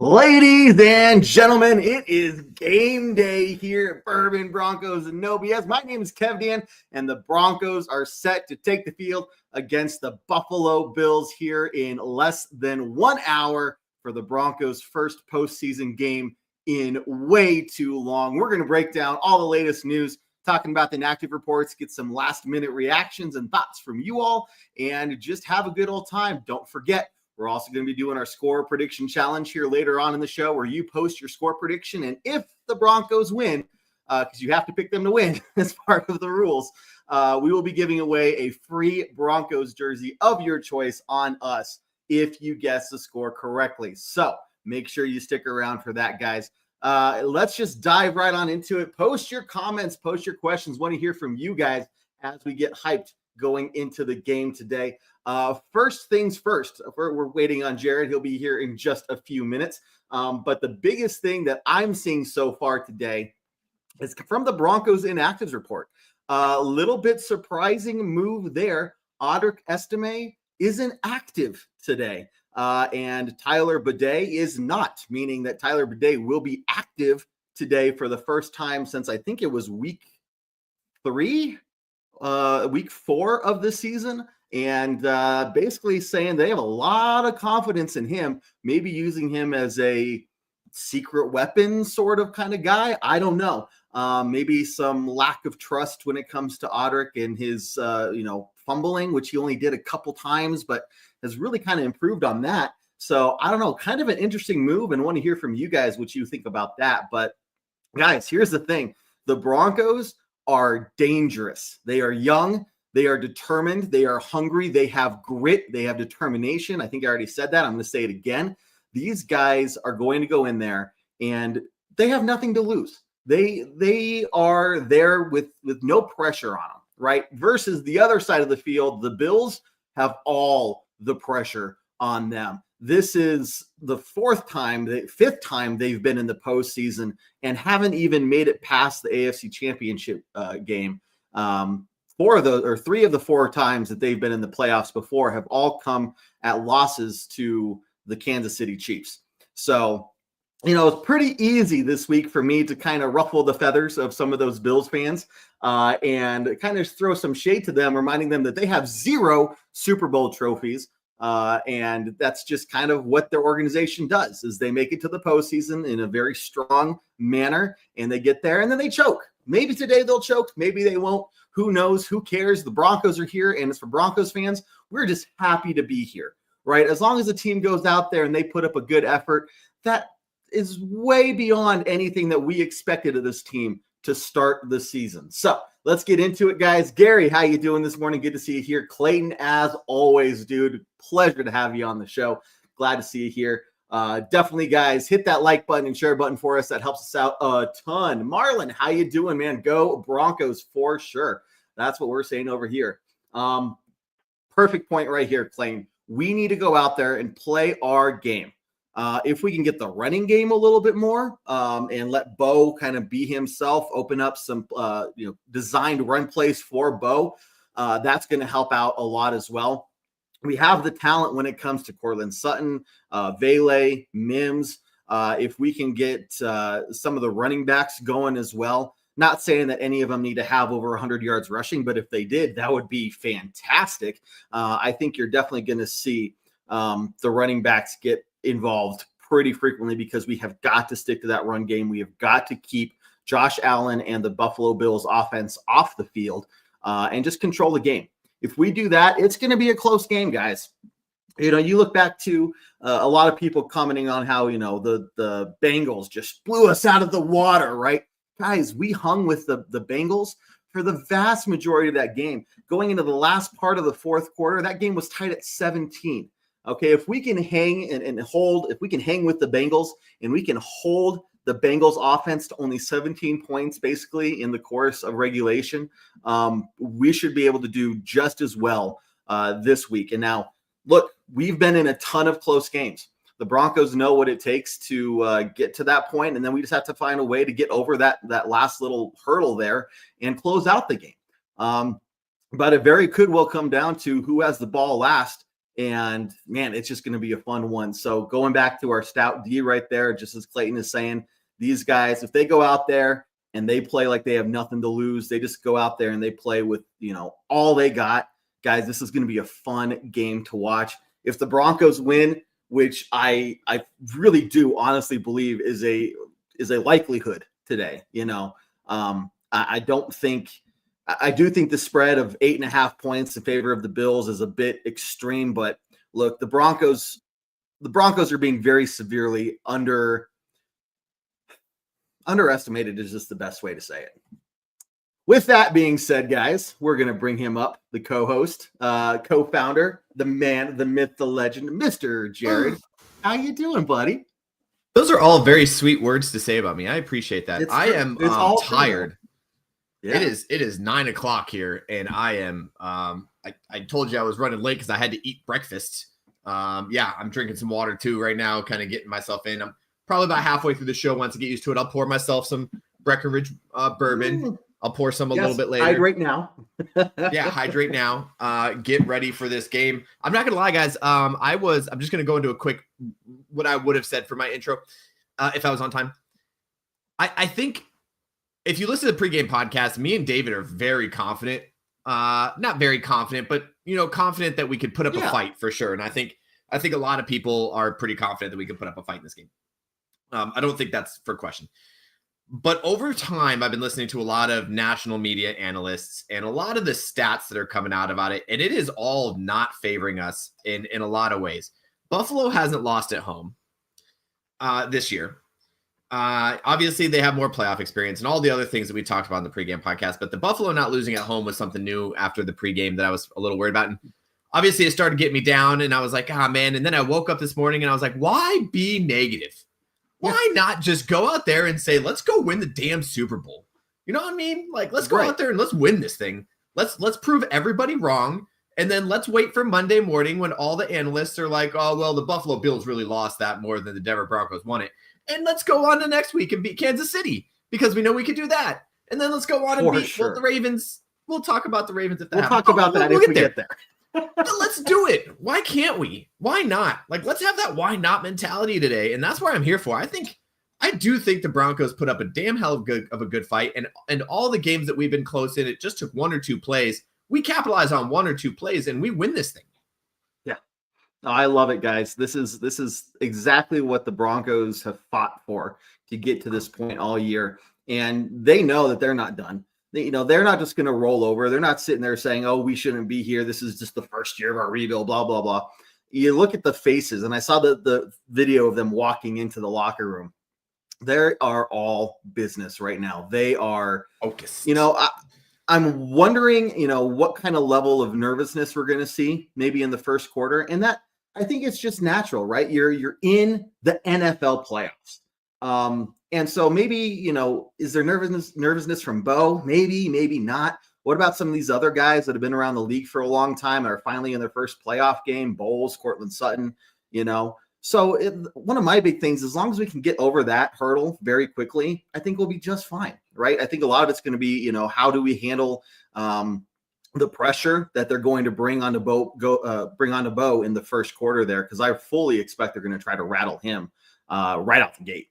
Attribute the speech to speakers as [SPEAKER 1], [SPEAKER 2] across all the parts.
[SPEAKER 1] Ladies and gentlemen, it is game day here at Bourbon, Broncos, and 𝗕𝗵𝗟. My name is 𝗕𝗏𝗏, and the Broncos are set to take the field against the Buffalo Bills here in less than 1 hour for the Broncos' first postseason game in way too long. We're going to break down all the latest news, talking about the inactive reports, get some last-minute reactions and thoughts from you all, and just have a good old time. Don't forget, we're also going to be doing our score prediction challenge here later on in the show where you post your score prediction. And if the Broncos win, because you have to pick them to win as part of the rules, we will be giving away a free Broncos jersey of your choice on us if you guess the score correctly. So make sure you stick around for that, guys. Let's just dive right on into it. Post your comments, post your questions. Want to hear from you guys as we get hyped going into the game today. First things first, we're waiting on Jared. He'll be here in just a few minutes. But the biggest thing that I'm seeing so far today is from the Broncos inactives report. A little bit surprising move there. 𝗕𝗿𝗥𝗗 isn't active today. And 𝗕𝗿𝗥𝗏 is not, meaning that 𝗕𝗿𝗥𝗏 will be active today for the first time since I think it was week 4 of the season. And basically saying they have a lot of confidence in him, maybe using him as a secret weapon sort of kind of guy. I don't know. Maybe some lack of trust when it comes to 𝗕𝗿𝗥 and his, fumbling, which he only did a couple times, but has really kind of improved on that. So I don't know, kind of an interesting move, and want to hear from you guys what you think about that. But guys, here's the thing. The Broncos are dangerous. They are young. They are determined. They are hungry. They have grit. They have determination. I think I already said that. I'm going to say it again. These guys are going to go in there and they have nothing to lose. They are there with no pressure on them, right? Versus the other side of the field, the Bills have all the pressure on them. This is the fifth time they've been in the postseason and haven't even made it past the AFC Championship game. 3 of the 4 times that they've been in the playoffs before have all come at losses to the Kansas City Chiefs. So, it's pretty easy this week for me to kind of ruffle the feathers of some of those Bills fans and kind of throw some shade to them, reminding them that they have 0 Super Bowl trophies. And that's just kind of what their organization does, is they make it to the postseason in a very strong manner, and they get there and then they choke. Maybe today they'll choke. Maybe they won't. Who knows? Who cares? The Broncos are here, and as for Broncos fans, we're just happy to be here, right? As long as the team goes out there and they put up a good effort, that is way beyond anything that we expected of this team to start the season. So let's get into it, guys. Gary, how you doing this morning? Good to see you here. Clayton, as always, dude, pleasure to have you on the show. Glad to see you here. Definitely, guys, hit that like button and share button for us. That helps us out a ton. Marlon, how you doing, man? Go Broncos for sure. That's what we're saying over here. Perfect point right here, Clayton. We need to go out there and play our game. If we can get the running game a little bit more and let Bo kind of be himself, open up some designed run plays for Bo, that's going to help out a lot as well. We have the talent when it comes to Courtland Sutton, 𝗓𝗏𝗏, Mims. If we can get some of the running backs going as well. Not saying that any of them need to have over 100 yards rushing, but if they did, that would be fantastic. I think you're definitely going to see the running backs get involved pretty frequently because we have got to stick to that run game. We have got to keep Josh Allen and the Buffalo Bills offense off the field and just control the game. If we do that, it's going to be a close game, guys. You look back to a lot of people commenting on how, the Bengals just blew us out of the water, right? Guys, we hung with the Bengals for the vast majority of that game. Going into the last part of the fourth quarter, that game was tied at 17. Okay, if we can hang and hold, if we can hang with the Bengals and we can hold the Bengals offense to only 17 points basically in the course of regulation, we should be able to do just as well this week. And now, look, we've been in a ton of close games. The Broncos know what it takes to get to that point, and then we just have to find a way to get over that last little hurdle there and close out the game. But it very could well come down to who has the ball last And man, it's just going to be a fun one. So going back to our stout D right there, just as Clayton is saying, these guys, if they go out there and they play like they have nothing to lose, they just go out there and they play with, all they got. Guys, this is going to be a fun game to watch. If the Broncos win, which I really do honestly believe is a likelihood today, I do think the spread of 8.5 points in favor of the Bills is a bit extreme, but look, the Broncos are being very severely underestimated is just the best way to say it. With that being said, guys, we're going to bring him up, the co-host, co-founder, the man, the myth, the legend, Mr. Jared. How you doing, buddy?
[SPEAKER 2] Those are all very sweet words to say about me. I appreciate that. I am tired. Yeah. It is 9 o'clock here, and I am. I told you I was running late because I had to eat breakfast. I'm drinking some water too right now, kind of getting myself in. I'm probably about halfway through the show. Once I get used to it, I'll pour myself some Breckenridge bourbon. I'll pour some a little bit later.
[SPEAKER 1] Hydrate now.
[SPEAKER 2] Hydrate now. Get ready for this game. I'm not gonna lie, guys. I'm just gonna go into a quick what I would have said for my intro if I was on time. I think if you listen to the pregame podcast, me and David are very confident. Not very confident, but confident that we could put up a fight for sure. And I think a lot of people are pretty confident that we could put up a fight in this game. I don't think that's for question. But over time, I've been listening to a lot of national media analysts and a lot of the stats that are coming out about it, and it is all not favoring us in a lot of ways. Buffalo hasn't lost at home this year. Obviously, they have more playoff experience and all the other things that we talked about in the pregame podcast, but the Buffalo not losing at home was something new after the pregame that I was a little worried about. And obviously, it started getting me down, and I was like, man. And then I woke up this morning, and I was like, why be negative? Why not just go out there and say, let's go win the damn Super Bowl? You know what I mean? Like, let's go out there and let's win this thing. Let's prove everybody wrong. And then let's wait for Monday morning when all the analysts are like, oh, well, the Buffalo Bills really lost that more than the Denver Broncos won it. And let's go on to next week and beat Kansas City because we know we can do that. And then let's go on and beat the Ravens. We'll talk about the Ravens if that happens.
[SPEAKER 1] We'll talk about that if we get there.
[SPEAKER 2] Let's do it. Why can't we? Why not? Like, let's have that why not mentality today. And that's what I'm here for. I do think the Broncos put up a damn hell of a good fight. And all the games that we've been close in, it just took one or two plays. We capitalize on one or two plays and we win this thing.
[SPEAKER 1] Yeah. I love it, guys. This is exactly what the Broncos have fought for to get to this point all year. And they know that they're not done. They're not just going to roll over. They're not sitting there saying, oh, we shouldn't be here. This is just the first year of our rebuild, blah, blah, blah. You look at the faces, and I saw the video of them walking into the locker room. They are all business right now. They are
[SPEAKER 2] focused.
[SPEAKER 1] I'm wondering, what kind of level of nervousness we're going to see maybe in the first quarter. And that, I think it's just natural, right? You're in the NFL playoffs. And so maybe, is there nervousness from Bo? Maybe not. What about some of these other guys that have been around the league for a long time and are finally in their first playoff game? Bowles, Cortland Sutton, So one of my big things, as long as we can get over that hurdle very quickly, I think we'll be just fine, right? I think a lot of it's going to be, how do we handle the pressure that they're going to bring onto Bo in the first quarter there? Because I fully expect they're going to try to rattle him right out the gate.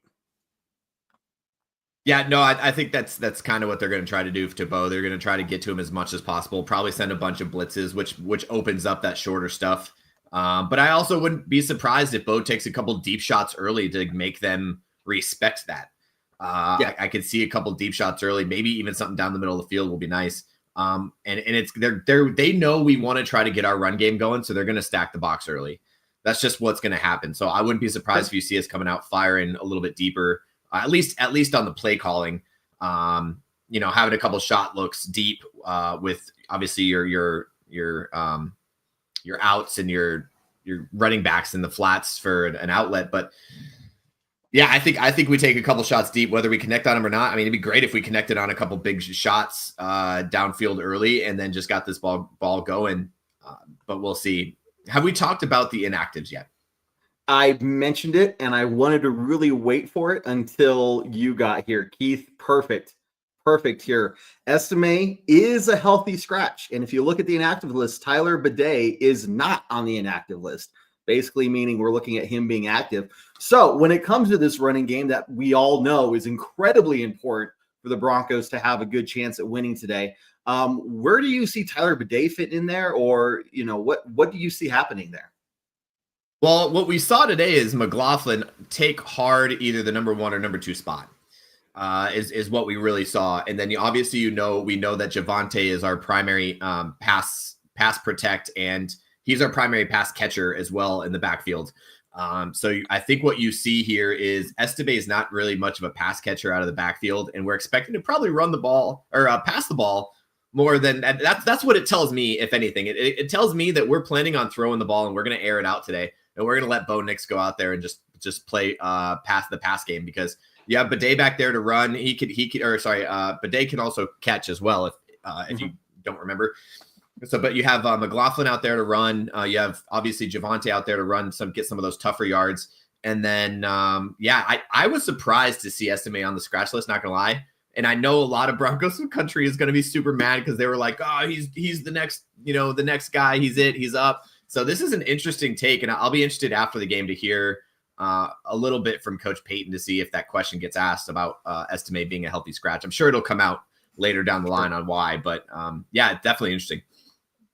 [SPEAKER 2] Yeah, no, I think that's kind of what they're going to try to do to Bo. They're going to try to get to him as much as possible, probably send a bunch of blitzes, which opens up that shorter stuff. But I also wouldn't be surprised if Bo takes a couple deep shots early to make them respect that. I could see a couple deep shots early, maybe even something down the middle of the field will be nice. And it's they know we want to try to get our run game going, so they're going to stack the box early. That's just what's going to happen. So I wouldn't be surprised if you see us coming out firing a little bit deeper. At least on the play calling, having a couple shot looks deep with obviously your outs and your running backs in the flats for an outlet. But yeah, I think we take a couple shots deep, whether we connect on them or not. I mean, it'd be great if we connected on a couple big shots downfield early and then just got this ball going. But we'll see. Have we talked about the inactives yet?
[SPEAKER 1] I mentioned it, and I wanted to really wait for it until you got here. Keith, perfect perfect here. 𝗕𝗏 is a healthy scratch. And if you look at the inactive list, 𝗕𝗏𝗏𝗃 is not on the inactive list, basically meaning we're looking at him being active. So when it comes to this running game that we all know is incredibly important for the Broncos to have a good chance at winning today, where do you see 𝗕𝗏𝗏𝗃 fit in there? Or, what do you see happening there?
[SPEAKER 2] Well, what we saw today is McLaughlin take hard either the number 1 or number 2 spot. Is what we really saw. And then obviously, we know that Javonte is our primary pass protect, and he's our primary pass catcher as well in the backfield. So I think what you see here is 𝗕𝗏𝗏 is not really much of a pass catcher out of the backfield, and we're expecting to probably run the ball or pass the ball more than that's what it tells me. If anything, it tells me that we're planning on throwing the ball and we're going to air it out today, and we're going to let Bo Nix go out there and just play the pass game, because you have 𝗕𝗏𝗏 back there to run. 𝗕𝗏𝗏𝗏 can also catch as well if you don't remember. So, but you have McLaughlin out there to run. You have obviously Javonte out there to run get some of those tougher yards. And then, I was surprised to see 𝗕𝗏𝗏 on the scratch list, not gonna lie. And I know a lot of Broncos country is going to be super mad because they were like, oh, he's the next, the next guy. He's up. So this is an interesting take. And I'll be interested after the game to hear a little bit from Coach Payton to see if that question gets asked about 𝗕𝗏𝗏𝗃 being a healthy scratch. I'm sure it'll come out later down the line on why, but definitely interesting.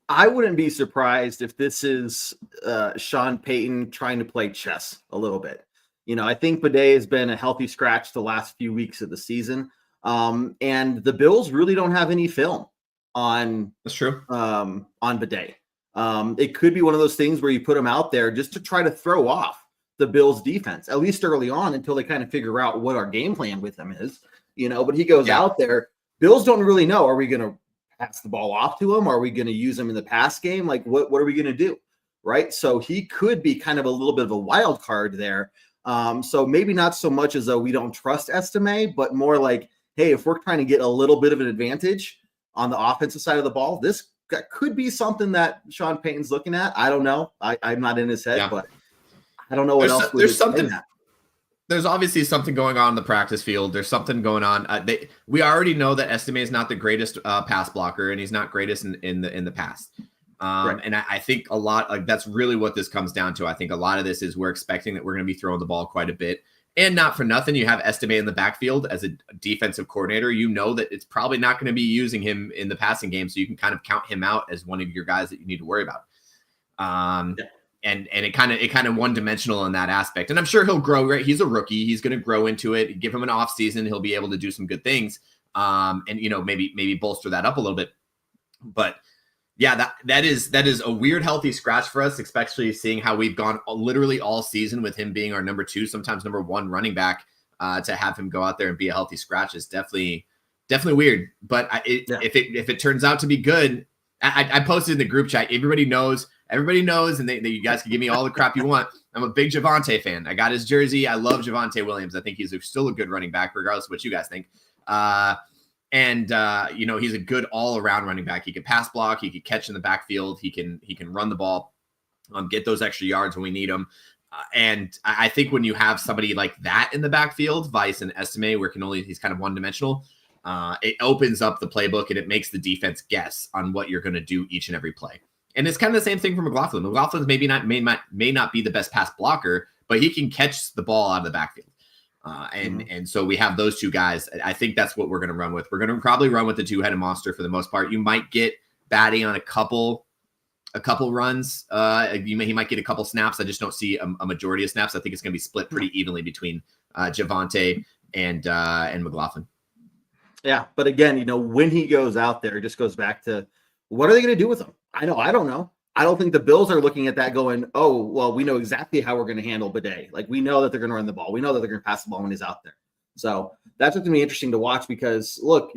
[SPEAKER 1] I wouldn't be surprised if this is Sean Payton trying to play chess a little bit. I think 𝗏𝗏𝗏 has been a healthy scratch the last few weeks of the season. And the Bills really don't have any film on
[SPEAKER 2] that's true
[SPEAKER 1] on 𝗏𝗏𝗏𝗃. It could be one of those things where you put him out there just to try to throw off the Bills defense, at least early on, until they kind of figure out what our game plan with him is, but he goes out there. Bills don't really know. Are we going to pass the ball off to him? Are we going to use him in the pass game? Like, what are we going to do? Right. So he could be kind of a little bit of a wild card there. So maybe not so much as though we don't trust 𝗕𝗏𝗏𝗃, but more like, hey, if we're trying to get a little bit of an advantage on the offensive side of the ball, this could be something that Sean Payton's looking at. I don't know. I'm not in his head, but I don't know what else.
[SPEAKER 2] There's something. There's obviously something going on in the practice field. There's something going on. We already know that 𝗕𝗏𝗏𝗃 is not the greatest pass blocker, and he's not greatest in the past. Right. And I think a lot that's really what this comes down to. I think a lot of this is we're expecting that we're going to be throwing the ball quite a bit. And not for nothing, you have 𝗕𝗏𝗏𝗃 in the backfield as a defensive coordinator. You know that it's probably not going to be using him in the passing game, so you can kind of count him out as one of your guys that you need to worry about. And it kind of one-dimensional in that aspect. And I'm sure he'll grow. Right, he's a rookie. He's going to grow into it. Give him an off season, he'll be able to do some good things. And maybe bolster that up a little bit. But yeah, that is a weird healthy scratch for us, especially seeing how we've gone literally all season with him being our number 2, sometimes number 1 running back. To have him go out there and be a healthy scratch is definitely weird. But if it turns out to be good, I posted in the group chat. Everybody knows, and you guys can give me all the crap you want. I'm a big Javonte fan. I got his jersey. I love Javonte Williams. I think he's still a good running back, regardless of what you guys think. And he's a good all-around running back. He can pass block. He can catch in the backfield. He can run the ball, get those extra yards when we need them. And I think when you have somebody like that in the backfield, Vice and 𝗕𝗏𝗏𝗃, where he's kind of one-dimensional, it opens up the playbook and it makes the defense guess on what you're going to do each and every play. And it's kind of the same thing for McLaughlin. McLaughlin's may not be the best pass blocker, but he can catch the ball out of the backfield. And so we have those two guys. I think that's what we're going to run with. We're going to probably run with the two-headed monster for the most part. You might get Batty on a couple runs. He might get a couple snaps. I just don't see a majority of snaps. I think it's going to be split pretty evenly between Javonte and McLaughlin.
[SPEAKER 1] Yeah, but again, when he goes out there, it just goes back to what are they going to do with him? I don't know. I don't think the Bills are looking at that going, oh, well, we know exactly how we're going to handle 𝗏𝗏𝗏𝗃. Like, we know that they're going to run the ball. We know that they're going to pass the ball when he's out there. So that's going to be interesting to watch because, look,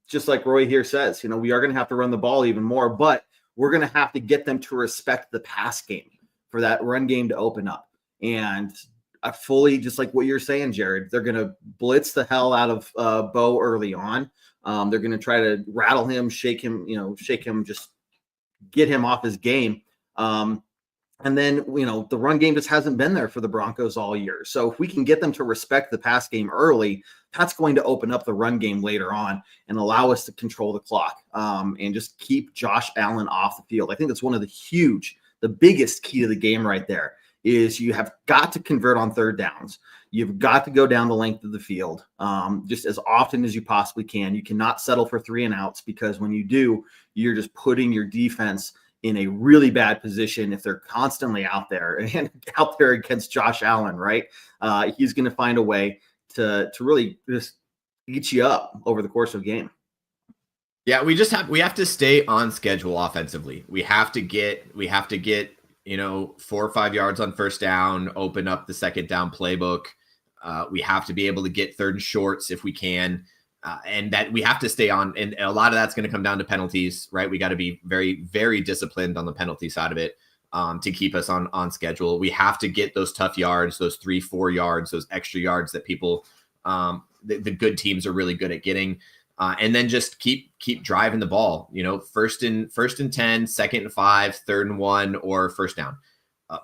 [SPEAKER 1] just like Roy here says, we are going to have to run the ball even more, but we're going to have to get them to respect the pass game for that run game to open up. And I fully, just like what you're saying, Jared, they're going to blitz the hell out of Bo early on. They're going to try to rattle him, shake him, just get him off his game. And then, the run game just hasn't been there for the Broncos all year. So if we can get them to respect the pass game early, that's going to open up the run game later on and allow us to control the clock and just keep Josh Allen off the field. I think that's one of the biggest key to the game right there is you have got to convert on third downs. You've got to go down the length of the field just as often as you possibly can. You cannot settle for 3 and outs, because when you do, you're just putting your defense in a really bad position if they're constantly out there against Josh Allen, right? He's going to find a way to really just eat you up over the course of the game.
[SPEAKER 2] Yeah, we have to stay on schedule offensively. We have to get 4 or 5 yards on first down, open up the second down playbook. We have to be able to get third and shorts if we can. And that we have to stay on. And a lot of that's going to come down to penalties, right? We got to be very, very disciplined on the penalty side of it to keep us on schedule. We have to get those tough yards, those 3-4 yards, those extra yards that people, the good teams are really good at getting. And then just keep driving the ball, first and 10, 2nd and 5, 3rd and 1, or first down,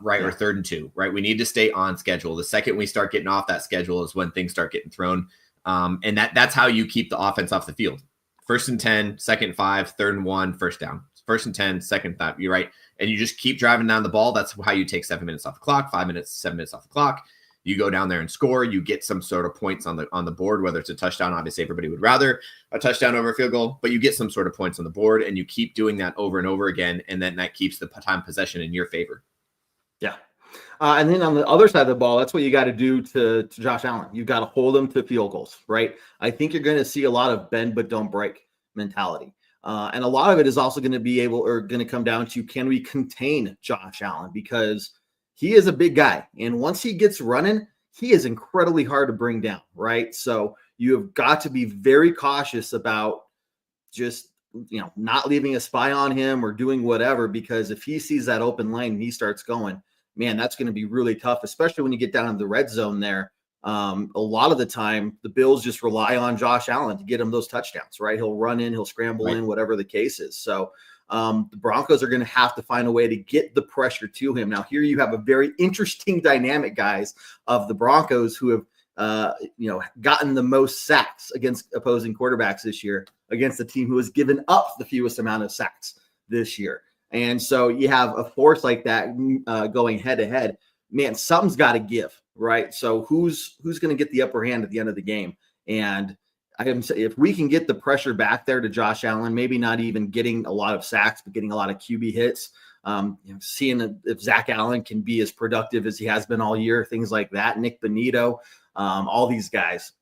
[SPEAKER 2] right? Yeah. Or 3rd and 2, right? We need to stay on schedule. The second we start getting off that schedule is when things start getting thrown. And that's how you keep the offense off the field. 1st and 10, 2nd and 5, 3rd and 1, first down. 1st and 10, 2nd and 5. You're right. And you just keep driving down the ball. That's how you take 7 minutes off the clock, 5 minutes, 7 minutes off the clock. You go down there and score. You get some sort of points on the board, whether it's a touchdown. Obviously, everybody would rather a touchdown over a field goal, but you get some sort of points on the board, and you keep doing that over and over again, and then that keeps the time possession in your favor.
[SPEAKER 1] Yeah. And then on the other side of the ball, that's what you got to do to Josh Allen. You've got to hold him to field goals, right? I think you're going to see a lot of bend but don't break mentality. And a lot of it is also going to come down to, can we contain Josh Allen? Because he is a big guy. And once he gets running, he is incredibly hard to bring down, right? So you have got to be very cautious about just, not leaving a spy on him or doing whatever, because if he sees that open lane and he starts going, man, that's going to be really tough, especially when you get down in the red zone there. A lot of the time, the Bills just rely on Josh Allen to get him those touchdowns, right? He'll run in, he'll scramble in, whatever the case is. So the Broncos are going to have to find a way to get the pressure to him. Now, here you have a very interesting dynamic, guys, of the Broncos who have gotten the most sacks against opposing quarterbacks this year against the team who has given up the fewest amount of sacks this year. And so you have a force like that going head to head. Man, something's got to give, right? So who's going to get the upper hand at the end of the game? And if we can get the pressure back there to Josh Allen, maybe not even getting a lot of sacks, but getting a lot of QB hits, seeing if Zach Allen can be as productive as he has been all year, things like that. Nick Bonito, all these guys,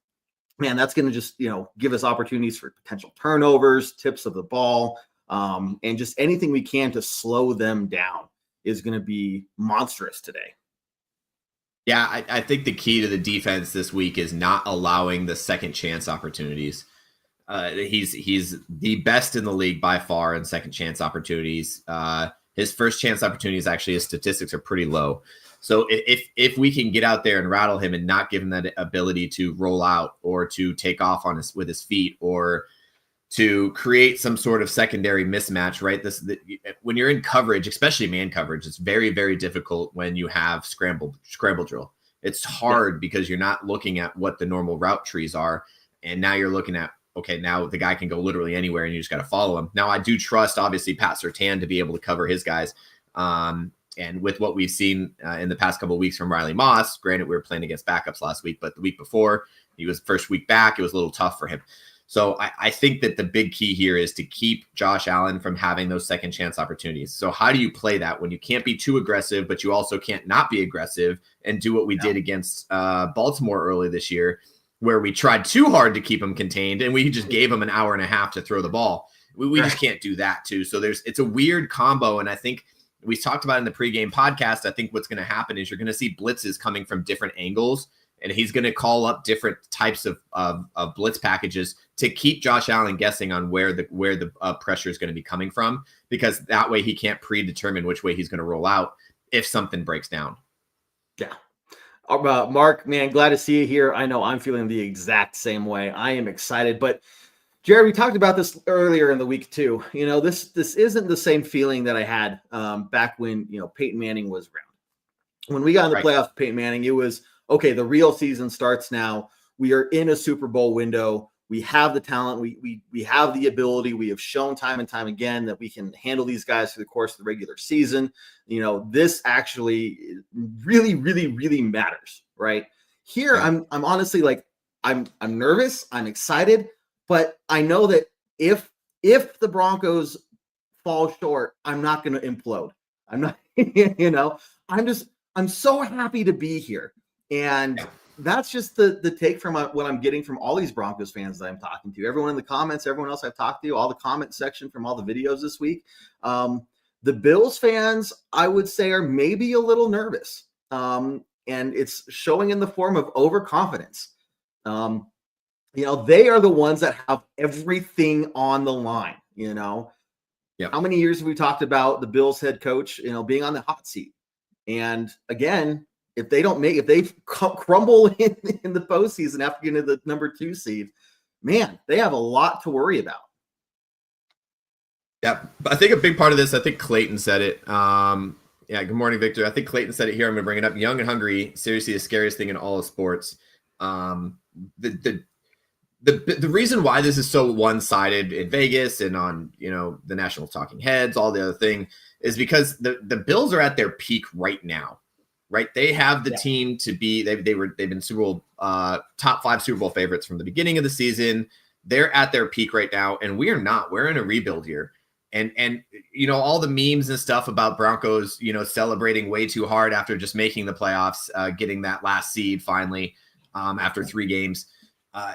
[SPEAKER 1] man, that's going to just, give us opportunities for potential turnovers, tips of the ball, and just anything we can to slow them down is going to be monstrous today.
[SPEAKER 2] Yeah, I think the key to the defense this week is not allowing the second chance opportunities. He's the best in the league by far in second chance opportunities. His first chance opportunities, actually, his statistics are pretty low. So if we can get out there and rattle him and not give him that ability to roll out or to take off with his feet or to create some sort of secondary mismatch, right? When you're in coverage, especially man coverage, it's very, very difficult when you have scramble drill. It's hard because you're not looking at what the normal route trees are. And now you're looking at, okay, now the guy can go literally anywhere and you just got to follow him. Now I do trust, obviously, Pat Surtain to be able to cover his guys. And with what we've seen in the past couple of weeks from Riley Moss, granted, we were playing against backups last week, but the week before, he was first week back. It was a little tough for him. So I think that the big key here is to keep Josh Allen from having those second chance opportunities. So how do you play that when you can't be too aggressive, but you also can't not be aggressive and do what we did against Baltimore early this year, where we tried too hard to keep him contained and we just gave him an hour and a half to throw the ball. We just can't do that too. So it's a weird combo. And I think we talked about in the pregame podcast, I think what's going to happen is you're going to see blitzes coming from different angles, and he's going to call up different types of blitz packages to keep Josh Allen guessing on where the pressure is going to be coming from, because that way he can't predetermine which way he's going to roll out if something breaks down.
[SPEAKER 1] Yeah. Mark, man, glad to see you here. I know I'm feeling the exact same way. I am excited, but Jared, we talked about this earlier in the week too. This isn't the same feeling that I had back when Peyton Manning was around. When we got in the playoffs with Peyton Manning, it was okay. The real season starts now. We are in a Super Bowl window. We have the talent. We have the ability. We have shown time and time again that we can handle these guys through the course of the regular season. This actually really, really, really matters, right? Here, I'm honestly like, I'm nervous. I'm excited, but I know that if the Broncos fall short, I'm not going to implode. I'm not, I'm so happy to be here. And that's just the take from what I'm getting from all these Broncos fans that I'm talking to. Everyone in the comments, everyone else I've talked to, all the comment section from all the videos this week. The Bills fans, I would say, are maybe a little nervous. And it's showing in the form of overconfidence. They are the ones that have everything on the line, How many years have we talked about the Bills head coach, being on the hot seat? And again, if they crumble in the postseason after getting to the number 2 seed, man, they have a lot to worry about.
[SPEAKER 2] Yeah, I think a big part of this, I think Clayton said it. Good morning, Victor. I think Clayton said it here. I'm going to bring it up. Young and hungry, seriously, the scariest thing in all of sports. The reason why this is so one-sided in Vegas and on the national talking heads, all the other thing, is because the Bills are at their peak right now. Right, they have the team to be. They've been Super Bowl top 5 Super Bowl favorites from the beginning of the season. They're at their peak right now, and we are not. We're in a rebuild year, and all the memes and stuff about Broncos, celebrating way too hard after just making the playoffs, getting that last seed finally after 3 games.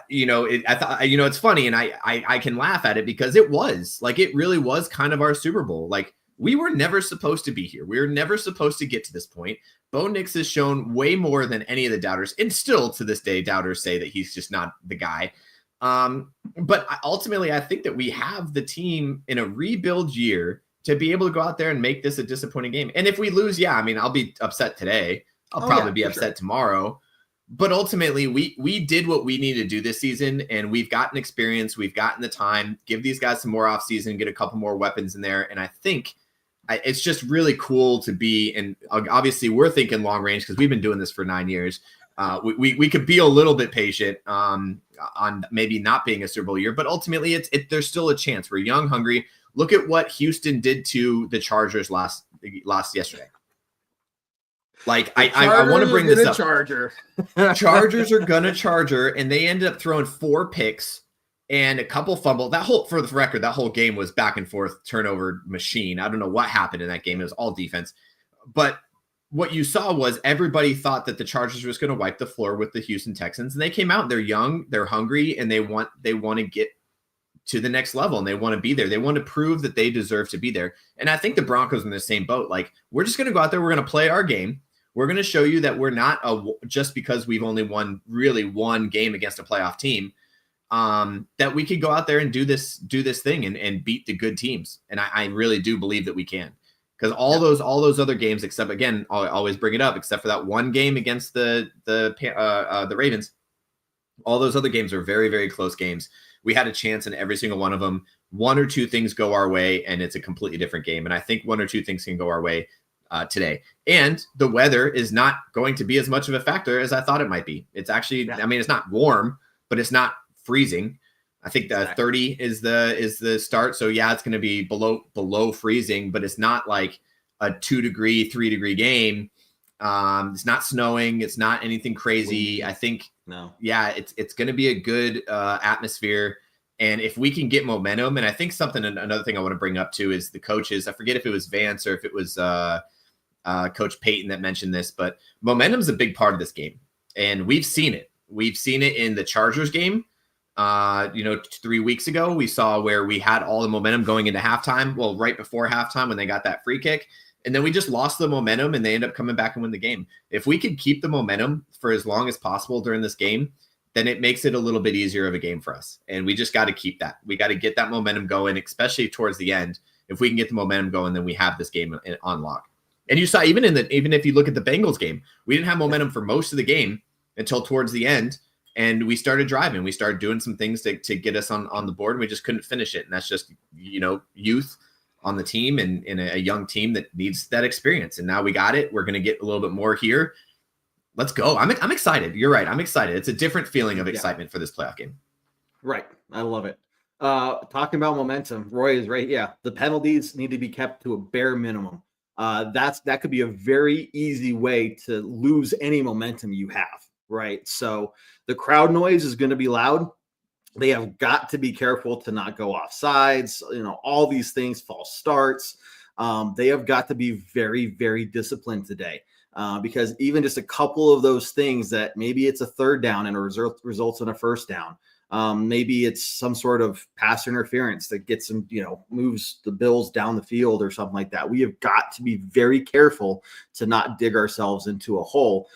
[SPEAKER 2] It's funny, and I can laugh at it because it really was kind of our Super Bowl. Like, we were never supposed to be here. We were never supposed to get to this point. Bo Nix has shown way more than any of the doubters, and still to this day, doubters say that he's just not the guy. But ultimately, I think that we have the team in a rebuild year to be able to go out there and make this a disappointing game. And if we lose, I'll be upset today. I'll probably be upset tomorrow. But ultimately, we did what we needed to do this season, and we've gotten experience. We've gotten the time. Give these guys some more offseason, get a couple more weapons in there. And I think it's just really cool to be, and obviously we're thinking long range because we've been doing this for 9 years. We could be a little bit patient on maybe not being a Super Bowl year, but ultimately there's still a chance. We're young, hungry. Look at what Houston did to the Chargers last yesterday. Like, I want to bring this up. Chargers are gonna charger, and they ended up throwing 4 picks and a couple fumble. For the record, that whole game was back and forth turnover machine. I don't know what happened in that game. It was all defense. But what you saw was everybody thought that the Chargers was going to wipe the floor with the Houston Texans, and they came out. They're young, they're hungry, and they want to get to the next level, and they want to be there. They want to prove that they deserve to be there. And I think the Broncos are in the same boat. Like, we're just going to go out there. We're going to play our game. We're going to show you that we're not just because we've only won really one game against a playoff team, that we could go out there and do this thing and beat the good teams. And I really do believe that we can, because all those other games, except, again, I always bring it up, except for that one game against the Ravens, all those other games are very, very close games. We had a chance in every single one of them. 1 or 2 things go our way, and it's a completely different game. And I think 1 or 2 things can go our way today. And the weather is not going to be as much of a factor as I thought it might be. It's actually, it's not warm, but it's not freezing. I think that 30 is the start. So it's going to be below freezing, but it's not like a 2-degree, 3-degree game. It's not snowing. It's not anything crazy. I think, it's going to be a good atmosphere. And if we can get momentum, and I think another thing I want to bring up too is the coaches. I forget if it was Vance or if it was Coach Peyton that mentioned this, but momentum is a big part of this game. And we've seen it. We've seen it in the Chargers game. 3 weeks ago, we saw where we had all the momentum going into halftime. Well, right before halftime when they got that free kick. And then we just lost the momentum and they end up coming back and win the game. If we could keep the momentum for as long as possible during this game, then it makes it a little bit easier of a game for us. And we just got to keep that. We got to get that momentum going, especially towards the end. If we can get the momentum going, then we have this game on lock. And you saw even if you look at the Bengals game, we didn't have momentum for most of the game until towards the end. and we started driving. We started doing some things to get us on the board, and we just couldn't finish it. And that's just, youth on the team and in a young team that needs that experience. And now we got it. We're going to get a little bit more here. Let's go. I'm excited. You're right. I'm excited. It's a different feeling of excitement for this playoff game.
[SPEAKER 1] Right. I love it. Talking about momentum, Roy is right. Yeah. The penalties need to be kept to a bare minimum. That could be a very easy way to lose any momentum you have. Right. So the crowd noise is going to be loud. They have got to be careful to not go off sides, all these things, false starts. They have got to be very, very disciplined today. Because even just a couple of those things that maybe it's a third down and a results in a first down. Maybe it's some sort of pass interference that gets them, moves the Bills down the field or something like that. We have got to be very careful to not dig ourselves into a hole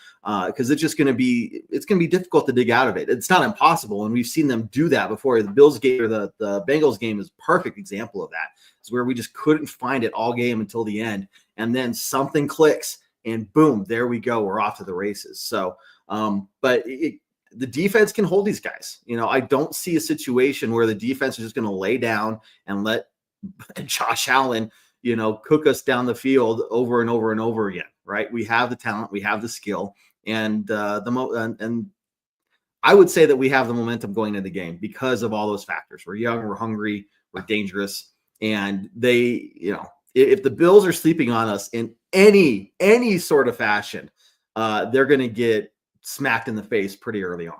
[SPEAKER 1] because it's going to be difficult to dig out of it. It's not impossible. And we've seen them do that before. The Bills game or the Bengals game is a perfect example of that. It's where we just couldn't find it all game until the end. And then something clicks. And boom, there we go. We're off to the races. So, but the defense can hold these guys. I don't see a situation where the defense is just going to lay down and let Josh Allen, cook us down the field over and over and over again. Right? We have the talent, we have the skill, and and I would say that we have the momentum going into the game because of all those factors. We're young, we're hungry, we're dangerous, and they, if the Bills are sleeping on us in any sort of fashion, they're going to get smacked in the face pretty early on.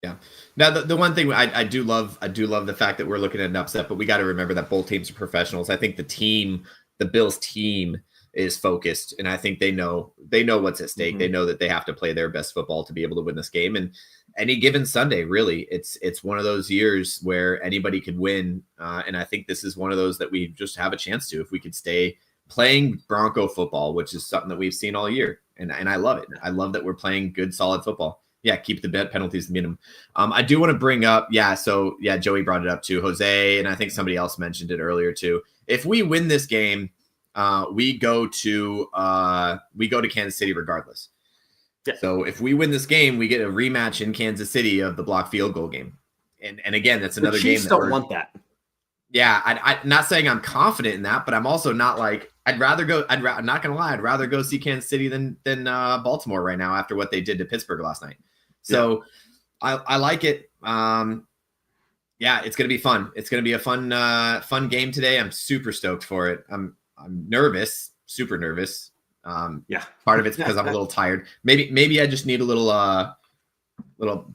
[SPEAKER 2] Yeah. Now the one thing I do love the fact that we're looking at an upset, but we got to remember that both teams are professionals. I think the Bills team is focused, and I think they know what's at stake. Mm-hmm. They know that they have to play their best football to be able to win this game. And any given Sunday, really, it's one of those years where anybody could win. And I think this is one of those that we just have a chance to, if we could stay playing Bronco football, which is something that we've seen all year. And I love it. I love that we're playing good, solid football. Yeah, keep the bet penalties minimum. I do want to bring up, Joey brought it up too, Jose, and I think somebody else mentioned it earlier too. If we win this game, we go to Kansas City regardless. Yeah. So if we win this game, we get a rematch in Kansas City of the block field goal game. And again, that's another game.
[SPEAKER 1] The Chiefs don't want that.
[SPEAKER 2] Yeah, I'm not saying I'm confident in that, but I'm also not like I'm not gonna lie, I'd rather go see Kansas City than Baltimore right now after what they did to Pittsburgh last night. So yeah. I like it. It's gonna be fun. It's gonna be a fun game today. I'm super stoked for it. I'm nervous, super nervous. Part of it's because I'm a little tired. Maybe I just need a little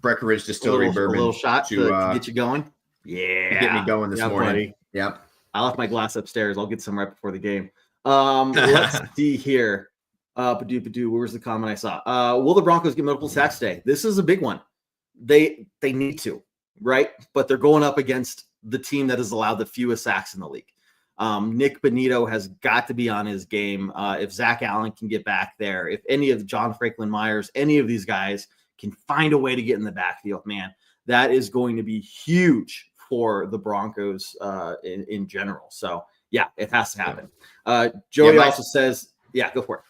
[SPEAKER 2] Breckenridge Distillery bourbon, a little shot to get
[SPEAKER 1] you going. Yeah,
[SPEAKER 2] get me going this morning. Buddy. Yep.
[SPEAKER 1] I left my glass upstairs. I'll get some right before the game. Let's see here. Where's the comment I saw? Will the Broncos get multiple sacks today? This is a big one. They need to, right? But they're going up against the team that has allowed the fewest sacks in the league. Nick Bonito has got to be on his game. If Zach Allen can get back there, if any of John Franklin Myers, any of these guys can find a way to get in the backfield, man, that is going to be huge for the Broncos in general. So yeah, it has to happen. Joey also says, go for it.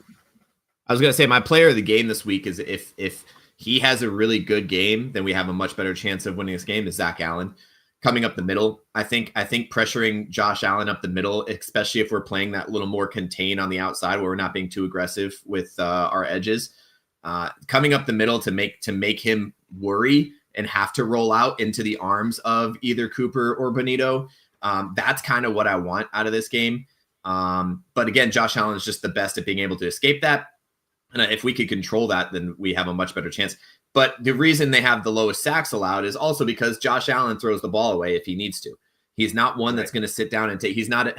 [SPEAKER 2] I was going to say my player of the game this week is if he has a really good game, then we have a much better chance of winning this game, is Zach Allen coming up the middle. I think pressuring Josh Allen up the middle, especially if we're playing that little more contain on the outside where we're not being too aggressive with our edges, coming up the middle to make him worry and have to roll out into the arms of either Cooper or Bonito. That's kind of what I want out of this game. But again, Josh Allen is just the best at being able to escape that. And if we could control that, then we have a much better chance. But the reason they have the lowest sacks allowed is also because Josh Allen throws the ball away if he needs to. He's not one that's going to sit down and take. He's not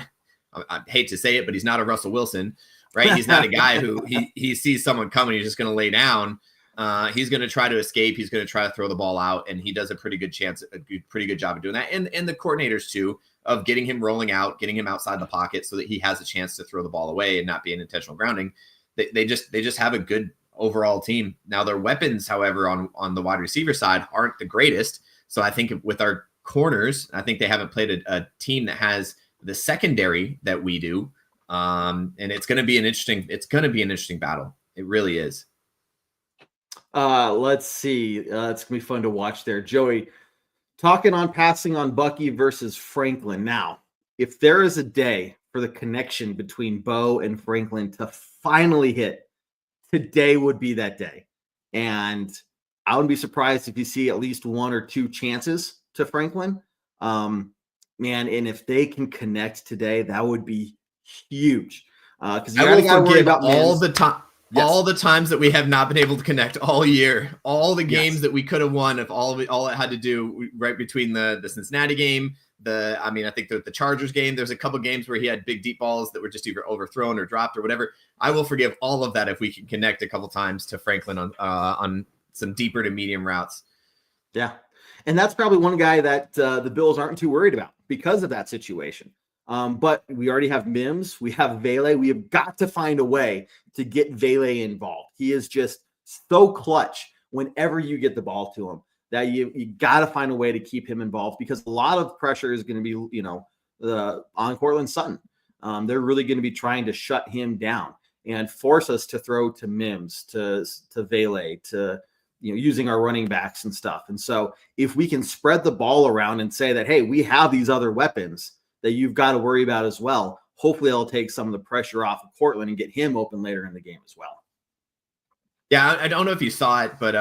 [SPEAKER 2] I hate to say it, but he's not a Russell Wilson, right? He's not a guy who he sees someone coming, he's just going to lay down. He's going to try to escape. He's going to try to throw the ball out, and he does a pretty good job of doing that. And the coordinators too, of getting him rolling out, getting him outside the pocket so that he has a chance to throw the ball away and not be an intentional grounding. They just have a good overall team. Now their weapons, however, on the wide receiver side aren't the greatest. So I think with our corners, I think they haven't played a team that has the secondary that we do. And it's going to be an interesting battle. It really is.
[SPEAKER 1] Let's see. It's going to be fun to watch there. Joey, talking on passing on Bucky versus Franklin. Now, if there is a day for the connection between Bo and Franklin to finally hit, today would be that day. And I wouldn't be surprised if you see at least one or two chances to Franklin. Man, and if they can connect today, that would be huge. Because
[SPEAKER 2] I will forgive all the time.
[SPEAKER 1] Yes.
[SPEAKER 2] All the times that we have not been able to connect all year, all the games that we could have won, if all it had to do right between the Cincinnati game, I think the Chargers game, there's a couple games where he had big deep balls that were just either overthrown or dropped or whatever. I will forgive all of that if we can connect a couple times to Franklin on some deeper to medium routes.
[SPEAKER 1] Yeah. And that's probably one guy that the Bills aren't too worried about because of that situation. But we already have Mims. We have 𝗕𝗟𝗏. We have got to find a way to get 𝗕𝗟𝗏 involved. He is just so clutch whenever you get the ball to him that you got to find a way to keep him involved, because a lot of pressure is going to be, on Courtland Sutton. They're really going to be trying to shut him down and force us to throw to Mims, to 𝗕𝗟𝗏, to using our running backs and stuff. And so if we can spread the ball around and say that, hey, we have these other weapons that you've got to worry about as well, hopefully it'll take some of the pressure off of Courtland and get him open later in the game as well.
[SPEAKER 2] Yeah, I don't know if you saw it, but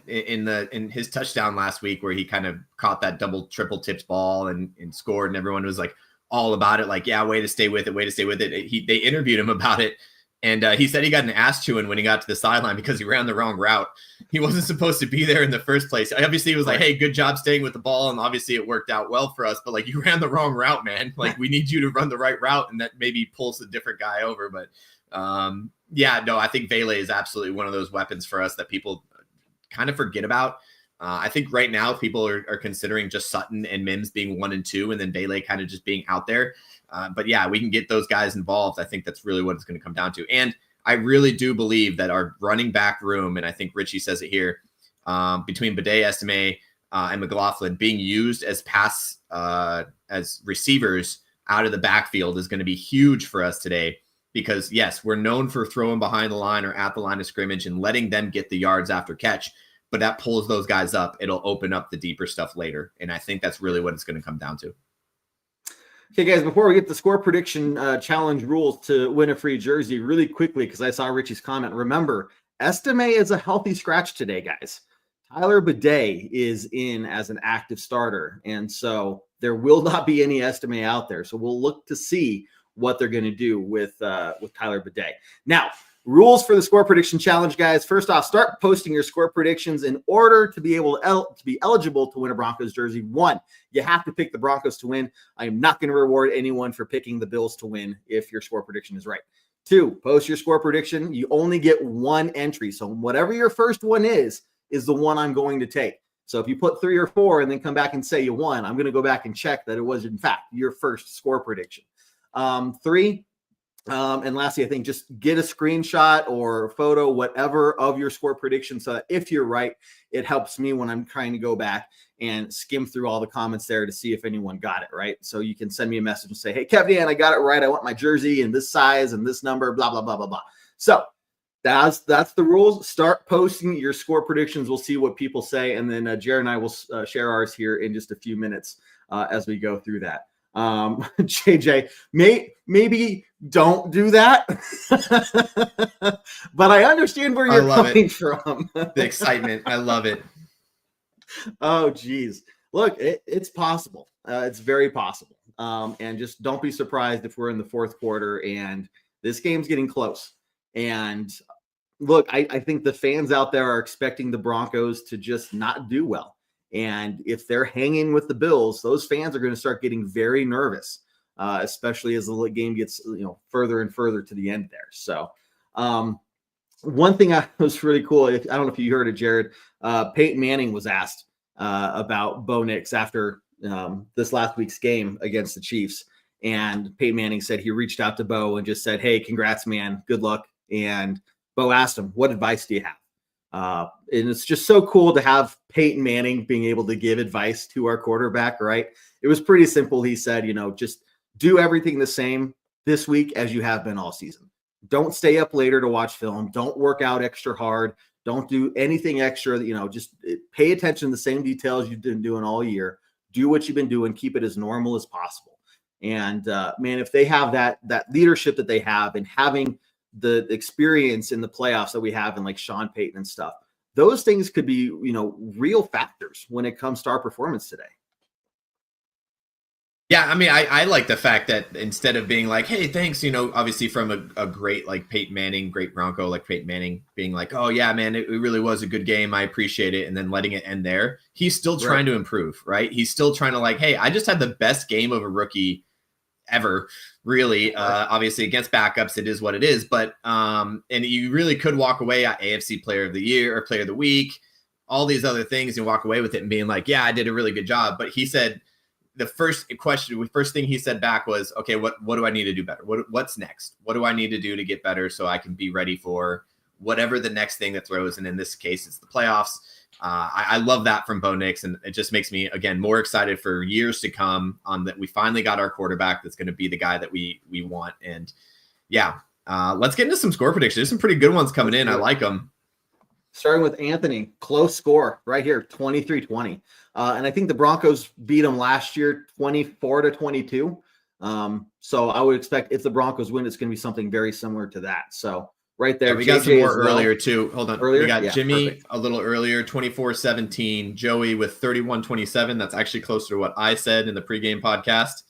[SPEAKER 2] in his touchdown last week where he kind of caught that triple tipped ball and scored, and everyone was like all about it, like, yeah, way to stay with it. They interviewed him about it, and he said he got an ass chewing when he got to the sideline because he ran the wrong route. He wasn't supposed to be there in the first place. Obviously, he was like, hey, good job staying with the ball, and obviously it worked out well for us, but like, you ran the wrong route, man. Like, we need you to run the right route, and that maybe pulls a different guy over. But I think 𝗕𝗟𝗏 is absolutely one of those weapons for us that people kind of forget about. I think right now people are considering just Sutton and Mims being 1 and 2, and then 𝗕𝗟𝗏 kind of just being out there. But yeah, we can get those guys involved. I think that's really what it's going to come down to. And I really do believe that our running back room, and I think Richie says it here, between Boudet, 𝗕𝗟𝗏, and McLaughlin being used as as receivers out of the backfield is going to be huge for us today. Because yes, we're known for throwing behind the line or at the line of scrimmage and letting them get the yards after catch, but that pulls those guys up. It'll open up the deeper stuff later. And I think that's really what it's going to come down to.
[SPEAKER 1] Okay, guys, before we get the score prediction challenge rules to win a free jersey really quickly, because I saw Richie's comment, remember, 𝗕𝗏𝗏 is a healthy scratch today, guys. Tyler Boudet is in as an active starter. And so there will not be any 𝗕𝗏𝗏 out there. So we'll look to see what they're going to do with Tyler Boudet. Now, rules for the score prediction challenge, guys. First off, start posting your score predictions in order to be able to be eligible to win a Broncos jersey. 1, you have to pick the Broncos to win. I am not going to reward anyone for picking the Bills to win if your score prediction is right. 2, post your score prediction. You only get 1 entry. So whatever your first one is the one I'm going to take. So if you put 3 or 4 and then come back and say you won, I'm going to go back and check that it was in fact your first score prediction. 3, and lastly, I think just get a screenshot or photo, whatever, of your score prediction, so that if you're right, it helps me when I'm trying to go back and skim through all the comments there to see if anyone got it right. So you can send me a message and say, hey, Kevin, I got it right. I want my jersey in this size and this number, blah, blah, blah, blah, blah. So that's the rules. Start posting your score predictions. We'll see what people say. And then Jared and I will share ours here in just a few minutes as we go through that. JJ, maybe don't do that, but I understand where you're coming from.
[SPEAKER 2] The excitement. I love it.
[SPEAKER 1] Oh, geez. Look, it's possible. It's very possible. And just don't be surprised if we're in the fourth quarter and this game's getting close. And look, I think the fans out there are expecting the Broncos to just not do well. And if they're hanging with the Bills, those fans are going to start getting very nervous, especially as the game gets further and further to the end there. So one thing was really cool, I don't know if you heard it, Jared, Peyton Manning was asked about Bo Nix after this last week's game against the Chiefs. And Peyton Manning said he reached out to Bo and just said, hey, congrats, man. Good luck. And Bo asked him, what advice do you have? And it's just so cool to have Peyton Manning being able to give advice to our quarterback, right? It was pretty simple. He said, just do everything the same this week as you have been all season. Don't stay up later to watch film. Don't work out extra hard. Don't do anything extra. Just pay attention to the same details you've been doing all year. Do what you've been doing. Keep it as normal as possible. And man, if they have that leadership that they have, and having the experience in the playoffs that we have in like Sean Payton and stuff, those things could be, real factors when it comes to our performance today.
[SPEAKER 2] Yeah, I mean, I like the fact that instead of being like, hey, thanks, obviously from a great like Peyton Manning, great Bronco like Peyton Manning, being like, oh yeah, man, it really was a good game, I appreciate it, and then letting it end there. He's still trying to improve, right? He's still trying to like, hey, I just had the best game of a rookie ever, really. Obviously against backups, it is what it is, but and you really could walk away at AFC Player of the Year or Player of the Week, all these other things, and walk away with it and being like, yeah, I did a really good job. But he said, the first thing he said back was, okay, what do I need to do better? What's next? What do I need to do to get better so I can be ready for whatever the next thing that throws? And in this case, it's the playoffs. I love that from Bo Nix, and it just makes me, again, more excited for years to come on that we finally got our quarterback that's going to be the guy that we want. And yeah, let's get into some score predictions. There's some pretty good ones coming in. I like them.
[SPEAKER 1] Starting with Anthony, close score right here, 23-20. And I think the Broncos beat them last year, 24-22. So I would expect if the Broncos win, it's going to be something very similar to that. So right there.
[SPEAKER 2] Yeah, we got some more earlier too. Hold on.
[SPEAKER 1] Earlier?
[SPEAKER 2] We got Jimmy
[SPEAKER 1] perfect.
[SPEAKER 2] A little earlier, 24-17. Joey with 31-27. That's actually closer to what I said in the pregame podcast.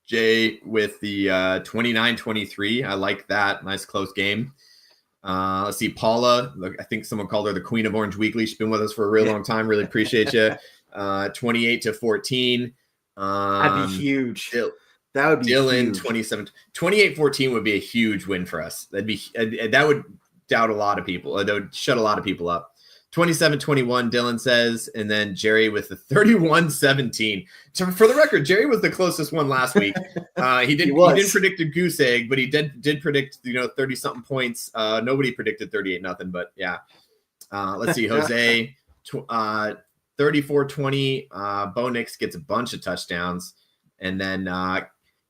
[SPEAKER 2] Jay with the 29-23. I like that. Nice close game. Let's see, Paula. I think someone called her the Queen of Orange Weekly. She's been with us for a real long time. Really appreciate you. 28-14.
[SPEAKER 1] That'd be huge. That would be
[SPEAKER 2] Dylan,
[SPEAKER 1] huge.
[SPEAKER 2] 28-14 would be a huge win for us. That would doubt a lot of people. That would shut a lot of people up. 27-21, Dylan says, and then Jerry with the 31-17. So for the record, Jerry was the closest one last week. He didn't predict a goose egg, but he did predict 30-something points. Nobody predicted 38-0, but yeah. Let's see, Jose, 34-20. Bo Nix gets a bunch of touchdowns, and then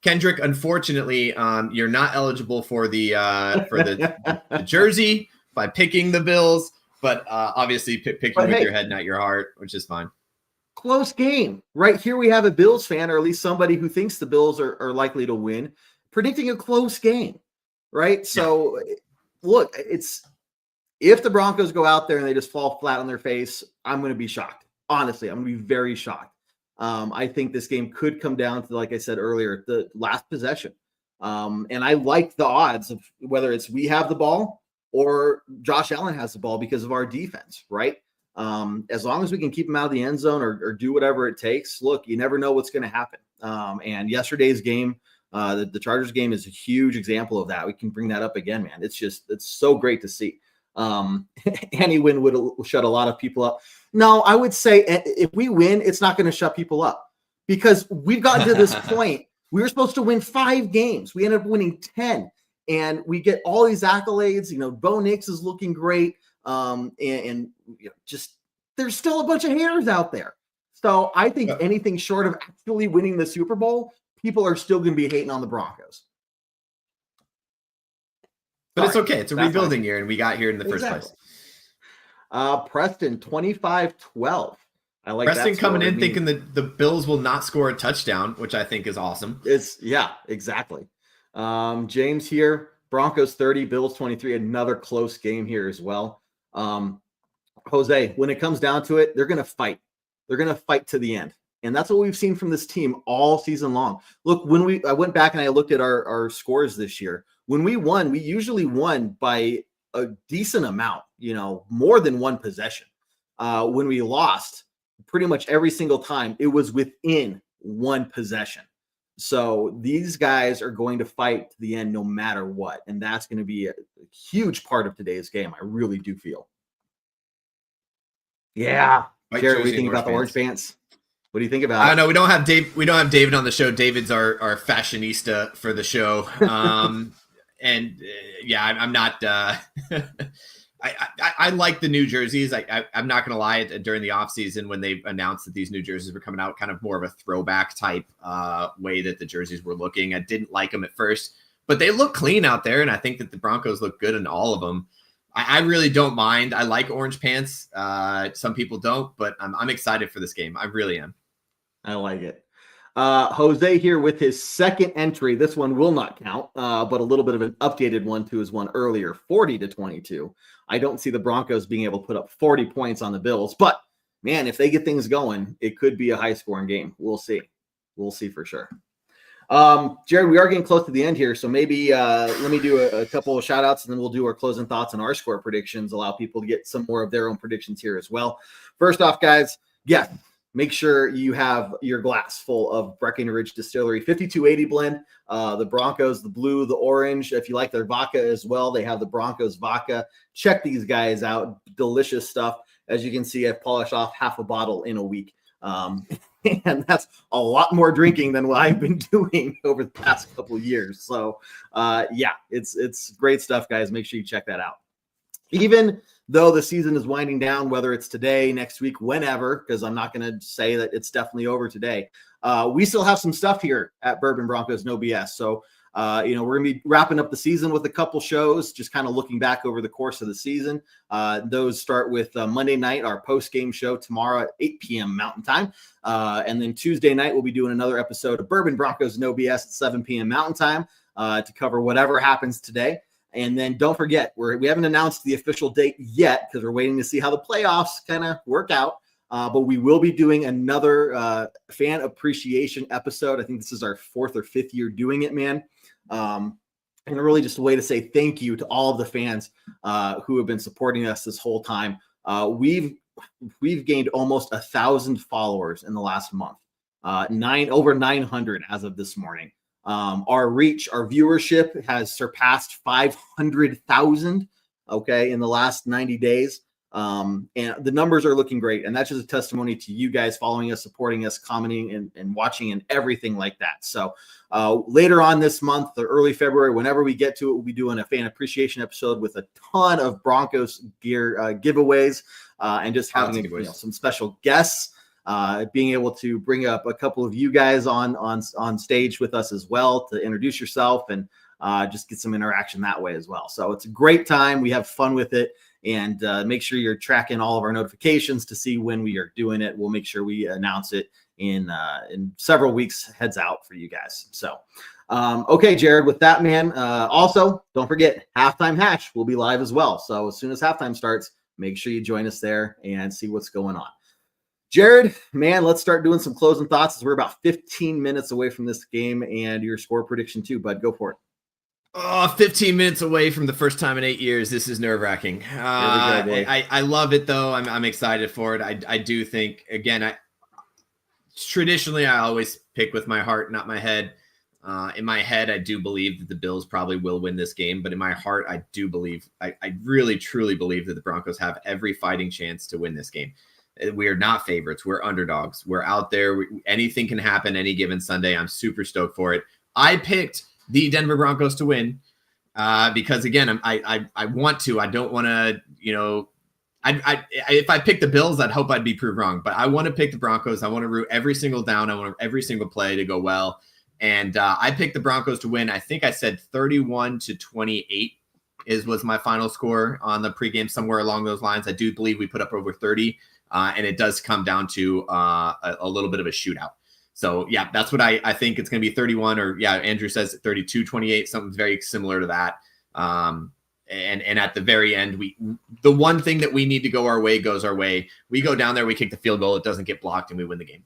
[SPEAKER 2] Kendrick, unfortunately, you're not eligible for the jersey by picking the Bills. But obviously picking with your head, not your heart, which is fine.
[SPEAKER 1] Close game. Right here we have a Bills fan, or at least somebody who thinks the Bills are likely to win, predicting a close game, right? So, look, if the Broncos go out there and they just fall flat on their face, I'm going to be shocked. Honestly, I'm going to be very shocked. I think this game could come down to, like I said earlier, the last possession. And I like the odds of whether it's we have the ball or Josh Allen has the ball because of our defense, right? As long as we can keep him out of the end zone or do whatever it takes, look, you never know what's going to happen. And yesterday's game, the Chargers game is a huge example of that. We can bring that up again, man. It's so great to see. Any win would shut a lot of people up. No, I would say if we win, it's not going to shut people up because we've gotten to this point. We were supposed to win 5 games. We ended up winning 10. And we get all these accolades. Bo Nix is looking great. Just there's still a bunch of haters out there. So I think anything short of actually winning the Super Bowl, people are still going to be hating on the Broncos.
[SPEAKER 2] But it's okay. It's a rebuilding year, and we got here in the first place.
[SPEAKER 1] Preston, 25-12. I like
[SPEAKER 2] Preston coming in thinking that the Bills will not score a touchdown, which I think is awesome.
[SPEAKER 1] Exactly. James here, Broncos 30, Bills 23, another close game here as well. Jose, when it comes down to it, they're going to fight. They're going to fight to the end. And that's what we've seen from this team all season long. Look, I went back and I looked at our scores this year. When we won, we usually won by a decent amount, more than one possession. When we lost, pretty much every single time, it was within one possession. So these guys are going to fight to the end no matter what. And that's going to be a huge part of today's game. I really do feel. Yeah. Jared, what do you think about the orange pants? What do you think about it?
[SPEAKER 2] I know we don't have David on the show. David's our fashionista for the show. I'm not I like the new jerseys. I'm not going to lie. During the offseason, when they announced that these new jerseys were coming out, kind of more of a throwback type way that the jerseys were looking. I didn't like them at first, but they look clean out there, and I think that the Broncos look good in all of them. I really don't mind. I like orange pants. Some people don't, but I'm excited for this game. I really am.
[SPEAKER 1] I like it. Jose here with his second entry. This one will not count, but a little bit of an updated one to his one earlier, 40-22. I don't see the Broncos being able to put up 40 points on the Bills, but man, if they get things going, it could be a high-scoring game. We'll see. We'll see for sure. Jared, we are getting close to the end here, so maybe let me do a couple of shout-outs, and then we'll do our closing thoughts and our score predictions, allow people to get some more of their own predictions here as well. First off, guys, yeah, make sure you have your glass full of Breckenridge Distillery 5280 blend. The Broncos, the blue, the orange. If you like their vodka as well, they have the Broncos vodka. Check these guys out. Delicious stuff. As you can see, I've polished off half a bottle in a week. And that's a lot more drinking than what I've been doing over the past couple of years. So, yeah, it's great stuff, guys. Make sure you check that out. Even though the season is winding down, whether it's today, next week, whenever, because I'm not going to say that it's definitely over today, we still have some stuff here at Bourbon Broncos No BS. So, we're going to be wrapping up the season with a couple shows, just kind of looking back over the course of the season. Those start with Monday night, our post-game show tomorrow at 8 p.m. Mountain Time. And then Tuesday night, we'll be doing another episode of Bourbon Broncos No BS at 7 p.m. Mountain Time to cover whatever happens today. And then don't forget, we haven't announced the official date yet because we're waiting to see how the playoffs kind of work out. But we will be doing another fan appreciation episode. I think this is our 4th or 5th year doing it, man. And really just a way to say thank you to all of the fans who have been supporting us this whole time. We've gained almost 1,000 followers in the last month, over 900 as of this morning. Our reach, our viewership has surpassed 500,000, okay, in the last 90 days. And the numbers are looking great. And that's just a testimony to you guys following us, supporting us, commenting and watching and everything like that. So later on this month or early February, whenever we get to it, we'll be doing a fan appreciation episode with a ton of Broncos gear giveaways and just having some special guests. Being able to bring up a couple of you guys on stage with us as well to introduce yourself and just get some interaction that way as well. So it's a great time. We have fun with it, and make sure you're tracking all of our notifications to see when we are doing it. We'll make sure we announce it in several weeks heads out for you guys. So, okay, Jared, with that, man, also don't forget halftime hash will be live as well. So as soon as halftime starts, make sure you join us there and see what's going on. Jared, man, let's start doing some closing thoughts as we're about 15 minutes away from this game and your score prediction too, bud. Go for it.
[SPEAKER 2] Oh, 15 minutes away from the first time in 8 years. This is nerve-wracking. I love it, though. I'm excited for it. I do think, again, traditionally I always pick with my heart, not my head. In my head, I do believe that the Bills probably will win this game. But in my heart, I do believe, I really, truly believe that the Broncos have every fighting chance to win this game. We are not favorites. We're underdogs. We're out there. Anything can happen any given Sunday. I'm super stoked for it. I picked the Denver Broncos to win because, again, I want to. I don't want to, if I picked the Bills, I'd hope I'd be proved wrong. But I want to pick the Broncos. I want to root every single down. I want every single play to go well. And I picked the Broncos to win. I think I said 31-28 was my final score on the pregame, somewhere along those lines. I do believe we put up over 30. And it does come down to a little bit of a shootout. So, yeah, that's what I think it's going to be 31 or, yeah, Andrew says 32-28, something very similar to that. And at the very end, the one thing that we need to go our way goes our way. We go down there, we kick the field goal, it doesn't get blocked, and we win the game.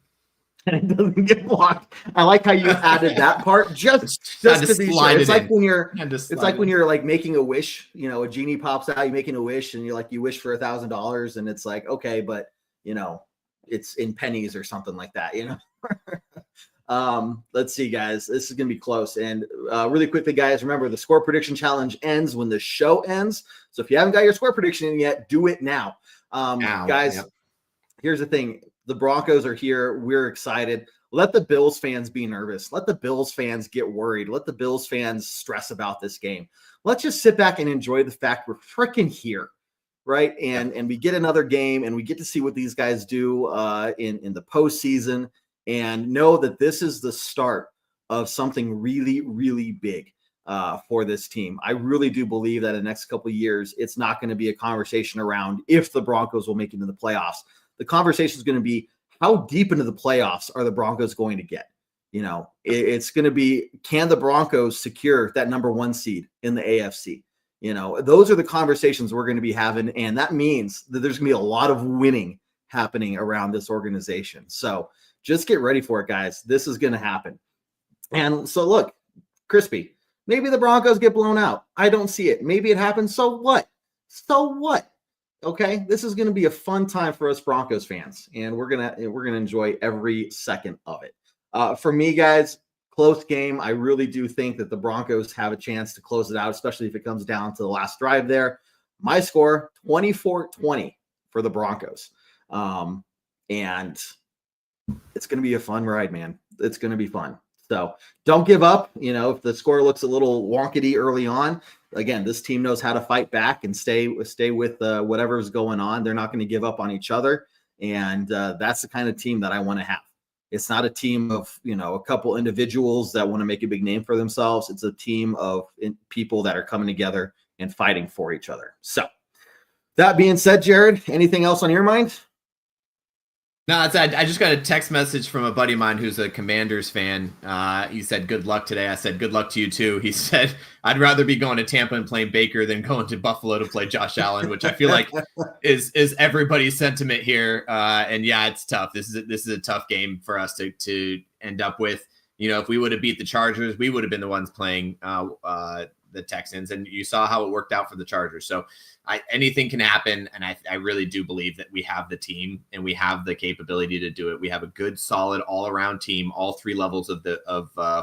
[SPEAKER 1] And it doesn't get blocked. I like how you added that part just to be sure. It's like when you're like making a wish, a genie pops out, you're making a wish and you wish for $1,000 and it's like, okay, but it's in pennies or something like that, Let's see, guys, this is going to be close. And really quickly, guys, remember the score prediction challenge ends when the show ends. So if you haven't got your score prediction in yet, do it now. Guys, yep. Here's the thing. The Broncos are here. We're excited. Let the Bills fans be nervous. Let the Bills fans get worried. Let the Bills fans stress about this game. Let's just sit back and enjoy the fact we're freaking here, right? And we get another game, and we get to see what these guys do in the postseason, and know that this is the start of something really, really big. for this team. I really do believe that in the next couple of years, it's not going to be a conversation around if the Broncos will make it into the playoffs. The conversation is going to be, how deep into the playoffs are the Broncos going to get? You know, it's going to be, can the Broncos secure that number 1 seed in the AFC? You know, those are the conversations we're going to be having. And that means that there's going to be a lot of winning happening around this organization. So just get ready for it, guys. This is going to happen. And so look, Crispy, maybe the Broncos get blown out. I don't see it. Maybe it happens. So what? So what? Okay. This is going to be a fun time for us Broncos fans, and we're going to enjoy every second of it. For me, guys, close game. I really do think that the Broncos have a chance to close it out, especially if it comes down to the last drive there. My score, 24-20 for the Broncos. And it's going to be a fun ride, man. It's going to be fun. So don't give up. You know, if the score looks a little wonkety early on, again, this team knows how to fight back and stay with whatever's going on. They're not going to give up on each other. And that's the kind of team that I want to have. It's not a team of, you know, a couple individuals that want to make a big name for themselves. It's a team of people that are coming together and fighting for each other. So that being said, Jared, anything else on your mind?
[SPEAKER 2] No, I just got a text message from a buddy of mine who's a Commanders fan. He said, good luck today. I said, good luck to you too. He said, I'd rather be going to Tampa and playing Baker than going to Buffalo to play Josh Allen, which I feel like is everybody's sentiment here. And yeah, it's tough. This is a tough game for us to end up with. You know, if we would have beat the Chargers, we would have been the ones playing the Texans, and you saw how it worked out for the Chargers. So anything can happen, and I really do believe that we have the team and we have the capability to do it. We have a good, solid, all-around team, all 3 levels of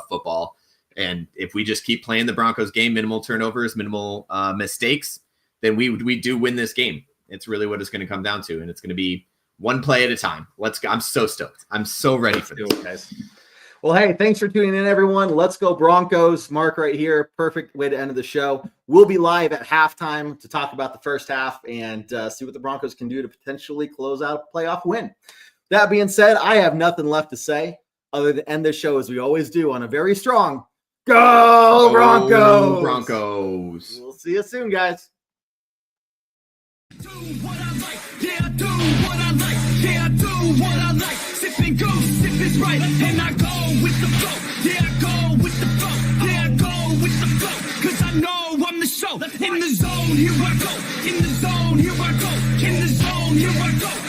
[SPEAKER 2] football. And if we just keep playing the Broncos game, minimal turnovers, minimal mistakes, then we do win this game. It's really what it's going to come down to, and it's going to be one play at a time. Let's go. I'm so stoked. I'm so ready for this,
[SPEAKER 1] guys. Well, hey, thanks for tuning in, everyone. Let's go Broncos. Mark right here. Perfect way to end the show. We'll be live at halftime to talk about the first half and see what the Broncos can do to potentially close out a playoff win. That being said, I have nothing left to say other than end this show as we always do on a very strong Go Broncos!
[SPEAKER 2] Go Broncos!
[SPEAKER 1] We'll see you soon, guys.
[SPEAKER 3] Do what I like, yeah, do what I like, yeah, do what I like. Sip and go, sip is right, and I go with the flow, yeah, I go with the flow, yeah, I go with the flow, cause I know I'm the show. In the zone, here I go, in the zone, here I go, in the zone, here I go.